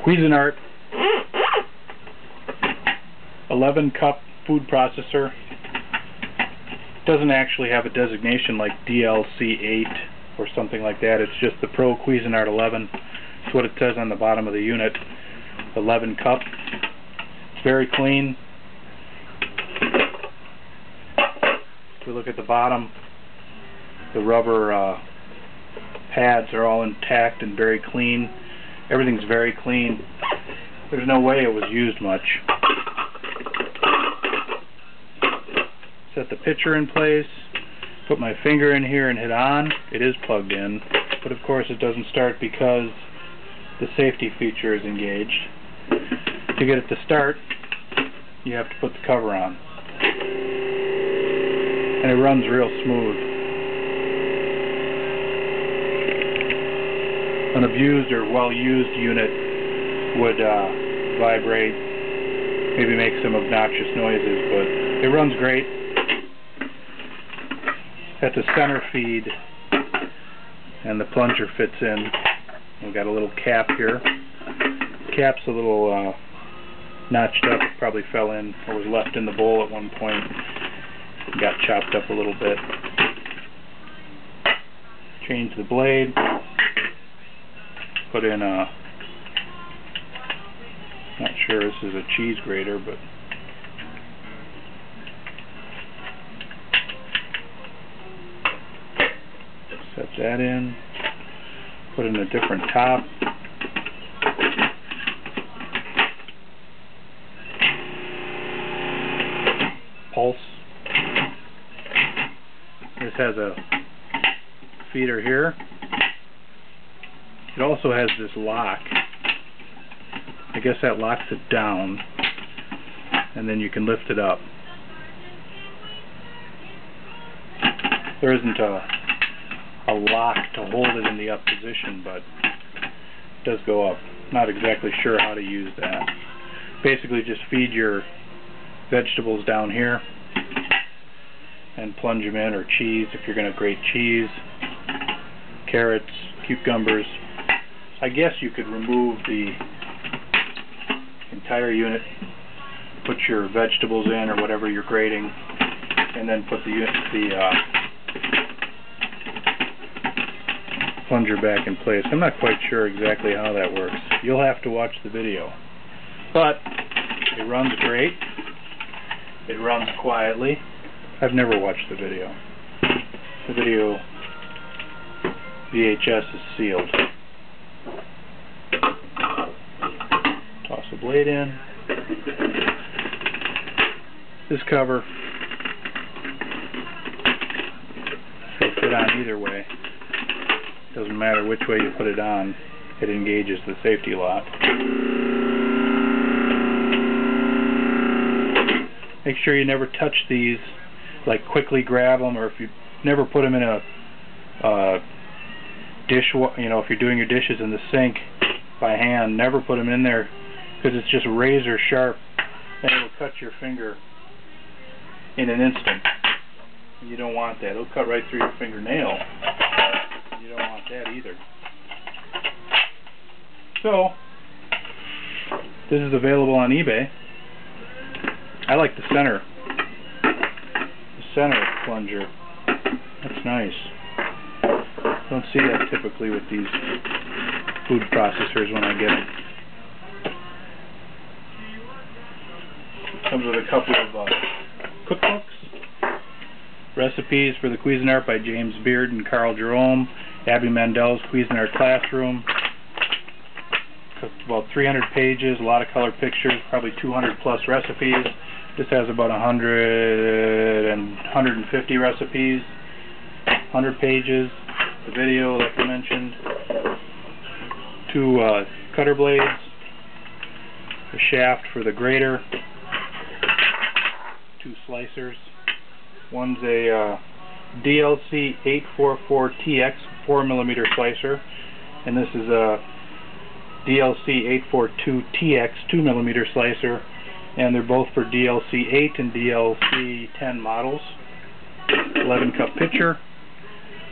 Cuisinart 11 cup food processor. Doesn't actually have a designation like DLC8 or something like that. It's just the Pro Cuisinart 11. That's what it says on the bottom of the unit. 11 cup. It's very clean. If we look at the bottom, the rubber pads are all intact and very clean. Everything's very clean. There's no way it was used much. Set the pitcher in place, put my finger in here and hit on. It is plugged in, but of course it doesn't start because the safety feature is engaged. To get it to start, you have to put the cover on. And it runs real smooth. An abused or well-used unit would vibrate, maybe make some obnoxious noises, but it runs great. Got the center feed and the plunger fits in. We've got a little cap here. The cap's a little notched up. It probably fell in or was left in the bowl at one point. Got chopped up a little bit. Change the blade. Put in a, not sure, this is a cheese grater, but set that in. Put in a different top. Pulse. This has a feeder here. It also has this lock. I guess that locks it down, and then you can lift it up. There isn't a lock to hold it in the up position, but it does go up. Not exactly sure how to use that. Basically just feed your vegetables down here and plunge them in, or cheese if you're going to grate cheese, carrots, cucumbers. I guess you could remove the entire unit, put your vegetables in or whatever you're grating, and then put the plunger back in place. I'm not quite sure exactly how that works. You'll have to watch the video. But it runs great. It runs quietly. I've never watched the video. The video VHS is sealed. Toss the blade in. This cover will fit on either way. Doesn't matter which way you put it on, it engages the safety lock. Make sure you never touch these, like quickly grab them, or if you never put them in a dish, you know, if you're doing your dishes in the sink by hand, never put them in there, because it's just razor sharp and it'll cut your finger in an instant. You don't want that. It'll cut right through your fingernail. You don't want that either. So, this is available on eBay. I like the center plunger. That's nice. Don't see that typically with these food processors when I get them. Comes with a couple of cookbooks. Recipes for the Cuisinart by James Beard and Carl Jerome. Abby Mandel's Cuisinart Classroom. About 300 pages, a lot of color pictures, probably 200 plus recipes. This has about 150 recipes, 100 pages. The video, like I mentioned. 2 cutter blades. A shaft for the grater. 2 slicers. One's a DLC 844TX 4mm slicer, and this is a DLC 842TX 2mm slicer, and they're both for DLC 8 and DLC 10 models. 11 cup pitcher,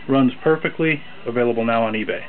runs perfectly, available now on eBay.